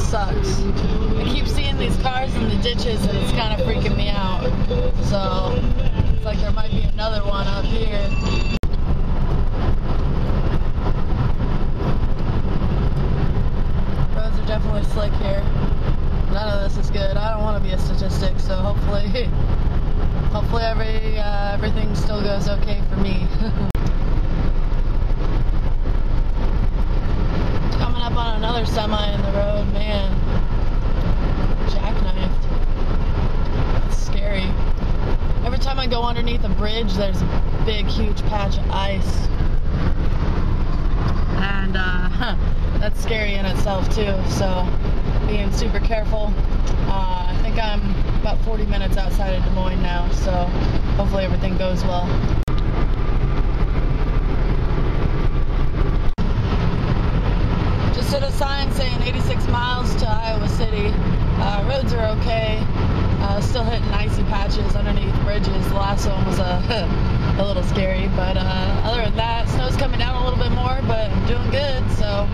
sucks. I keep seeing these cars in the ditches and it's kind of freaking me out. So it's like there might be another one up here. Roads are definitely slick here. None of this is good. I don't want to be a statistic, so hopefully everything still goes okay for me. Coming up on another semi in the road, man. Jackknifed. It's scary. Every time I go underneath a bridge, there's a big, huge patch of ice. And that's scary in itself too, so being super careful. I think I'm about 40 minutes outside of Des Moines now, so hopefully everything goes well. Just hit a sign saying 86 miles to Iowa City. Roads are okay. Still hitting icy patches underneath bridges. The last one was a little scary, but other than that, snow's coming down a little bit more, but I'm doing good, so.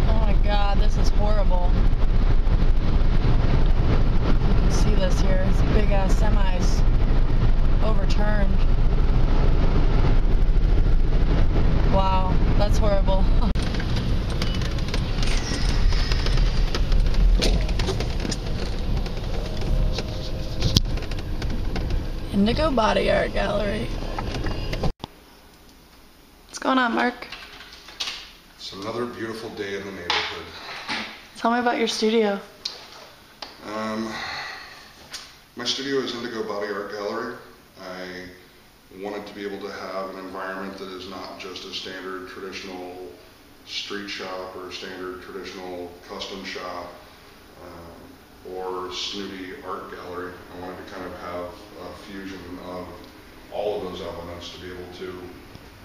Oh my God, this is horrible. You can see this here. It's big ass semis overturned. Wow, that's horrible. Indigo Body Art Gallery. What's going on, Mark? It's another beautiful day in the neighborhood. Tell me about your studio. My studio is Indigo Body Art Gallery. I wanted to be able to have an environment that is not just a standard traditional street shop or standard traditional custom shop or snooty art gallery. I wanted to kind of have a fusion of all of those elements to be able to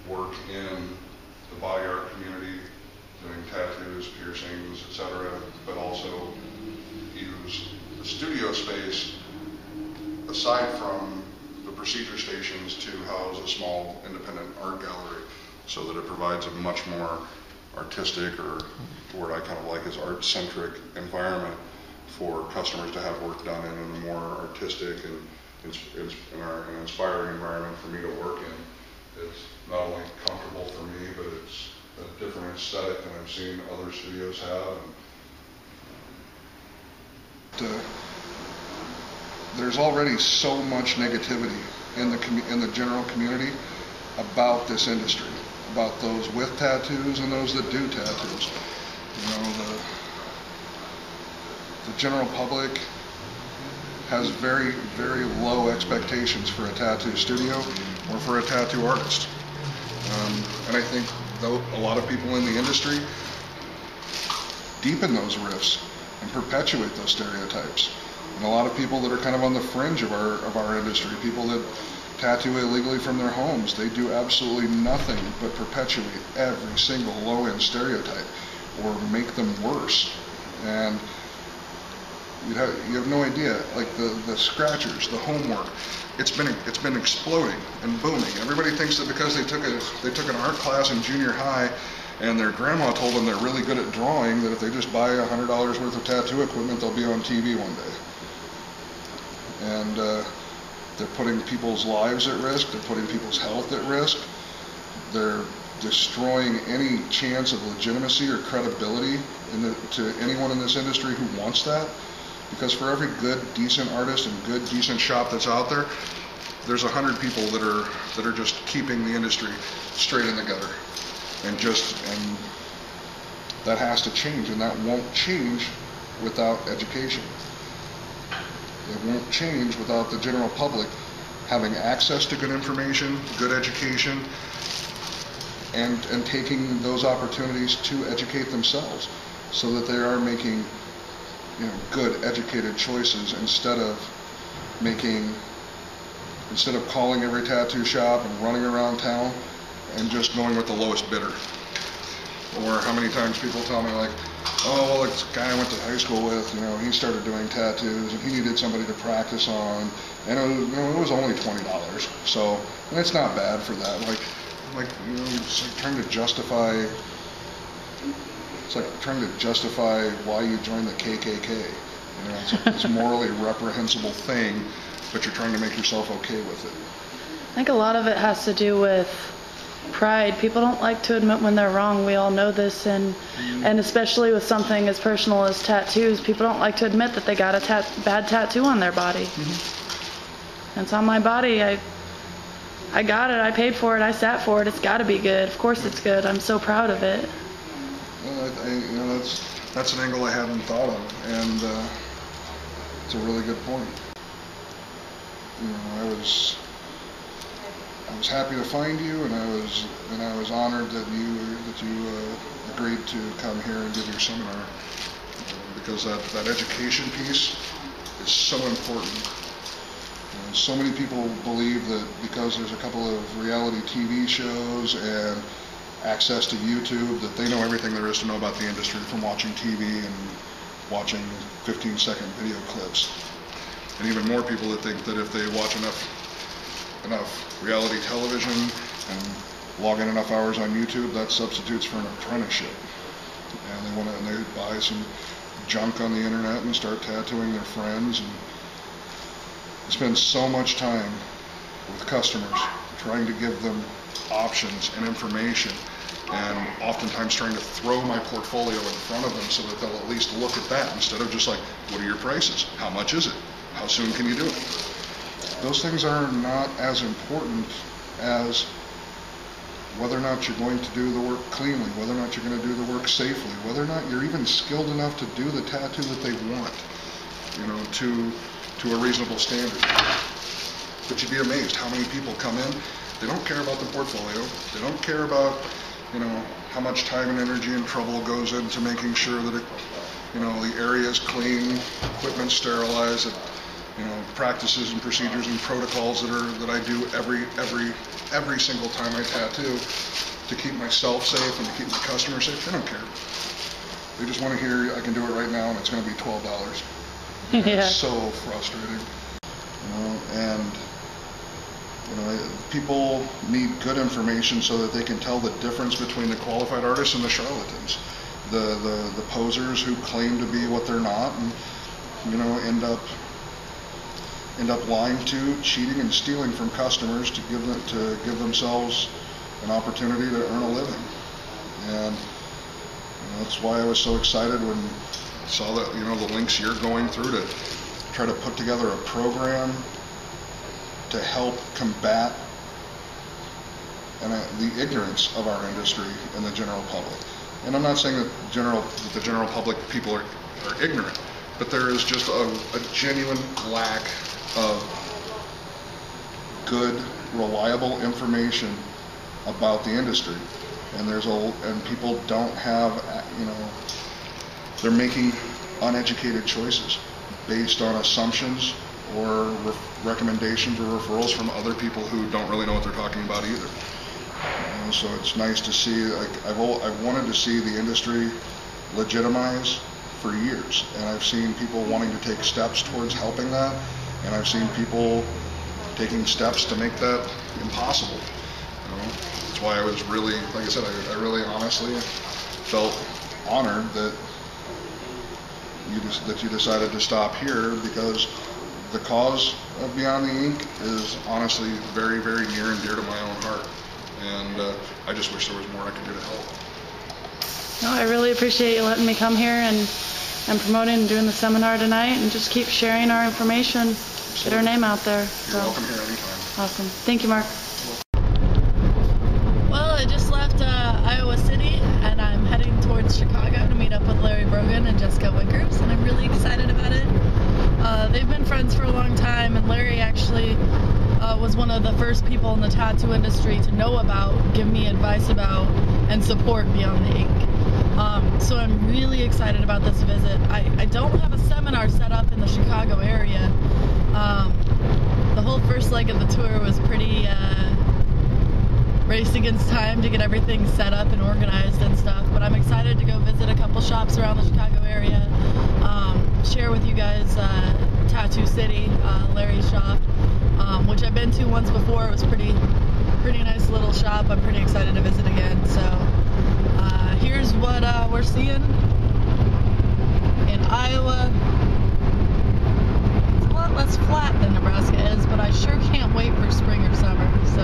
work in the body art community, doing tattoos, piercings, etc., but also use the studio space aside from the procedure stations to house a small independent art gallery, so that it provides a much more artistic, or the word I kind of like is art-centric environment for customers to have work done in, and a more artistic and an inspiring environment for me to work in. It's not only comfortable for me, but it's a different aesthetic than I've seen other studios have. There's already so much negativity in the general community about this industry, about those with tattoos and those that do tattoos. You know, the general public has very, very low expectations for a tattoo studio or for a tattoo artist. And I think though a lot of people in the industry deepen those rifts and perpetuate those stereotypes. And a lot of people that are kind of on the fringe of our industry, people that tattoo illegally from their homes, they do absolutely nothing but perpetuate every single low-end stereotype or make them worse. And you have no idea, like the scratchers, the homework, it's been exploding and booming. Everybody thinks that because they took an art class in junior high and their grandma told them they're really good at drawing, that if they just buy $100 worth of tattoo equipment, they'll be on TV one day. And they're putting people's lives at risk, they're putting people's health at risk, they're destroying any chance of legitimacy or credibility to anyone in this industry who wants that. Because for every good, decent artist and good, decent shop that's out there, there's 100 people that are just keeping the industry straight in the gutter. And that has to change, and that won't change without education. It won't change without the general public having access to good information, good education, and taking those opportunities to educate themselves, so that they are making, you know, good educated choices instead of calling every tattoo shop and running around town and just going with the lowest bidder. Or how many times people tell me like, oh, well, this guy I went to high school with, he started doing tattoos and he needed somebody to practice on, and it was only $20. So, and it's not bad for that. It's like trying to justify. It's like trying to justify why you joined the KKK. It's like this morally reprehensible thing, but you're trying to make yourself okay with it. I think a lot of it has to do with pride. People don't like to admit when they're wrong. We all know this, and especially with something as personal as tattoos, people don't like to admit that they got a bad tattoo on their body. It's on my body. I got it. I paid for it. I sat for it. It's got to be good. Of course it's good. I'm so proud of it. That's an angle I hadn't thought of, and it's a really good point. I was happy to find you, and I was honored that you agreed to come here and give your seminar, because that education piece is so important. So many people believe that because there's a couple of reality TV shows and access to YouTube, that they know everything there is to know about the industry from watching TV and watching 15-second video clips. And even more people that think that if they watch enough reality television and log in enough hours on YouTube, that substitutes for an apprenticeship. And they buy some junk on the internet and start tattooing their friends, and spend so much time with customers trying to give them options and information, and oftentimes trying to throw my portfolio in front of them so that they'll at least look at that instead of just like, what are your prices? How much is it? How soon can you do it? Those things are not as important as whether or not you're going to do the work cleanly, whether or not you're going to do the work safely, whether or not you're even skilled enough to do the tattoo that they want, to a reasonable standard. But you'd be amazed how many people come in, they don't care about the portfolio, they don't care about, how much time and energy and trouble goes into making sure that the area is clean, equipment sterilized, practices and procedures and protocols that I do every single time I tattoo to keep myself safe and to keep my customers safe. They don't care. They just want to hear I can do it right now and it's going to be $12. Yeah. It's so frustrating. People need good information so that they can tell the difference between the qualified artists and the charlatans, the posers who claim to be what they're not, and end up lying to, cheating, and stealing from customers to give themselves an opportunity to earn a living. And that's why I was so excited when I saw that the links you're going through to try to put together a program to help combat the ignorance of our industry and the general public. And I'm not saying that the general public people are ignorant, but there is just a genuine lack of good, reliable information about the industry. And people don't have, they're making uneducated choices based on assumptions or recommendations or referrals from other people who don't really know what they're talking about either. So it's nice to see, I've wanted to see the industry legitimize for years, and I've seen people wanting to take steps towards helping that, and I've seen people taking steps to make that impossible. That's why I was really, like I said, I really honestly felt honored that you decided to stop here, because the cause of Beyond the Ink is honestly very, very near and dear to my own heart. And I just wish there was more I could do to help. No, I really appreciate you letting me come here and promoting and doing the seminar tonight, and just keep sharing our information, get our name out there. You're welcome here anytime. Awesome. Thank you, Mark. Well, I just left Iowa City, and I'm heading towards Chicago to meet up with Larry Brogan and Jessica Wickers, and I'm really excited about it. They've been friends for a long time, and Larry actually was one of the first people in the tattoo industry to know about, give me advice about, and support Beyond the Ink. So I'm really excited about this visit. I don't have a seminar set up in the Chicago area. The whole first leg of the tour was pretty race against time to get everything set up and organized and stuff. But I'm excited to go visit a couple shops around the Chicago area, share with you guys Tattoo City, Larry's shop, which I've been to once before. It was pretty nice little shop. I'm pretty excited to visit again. So here's what we're seeing in Iowa. It's a lot less flat than Nebraska is, but I sure can't wait for spring or summer. So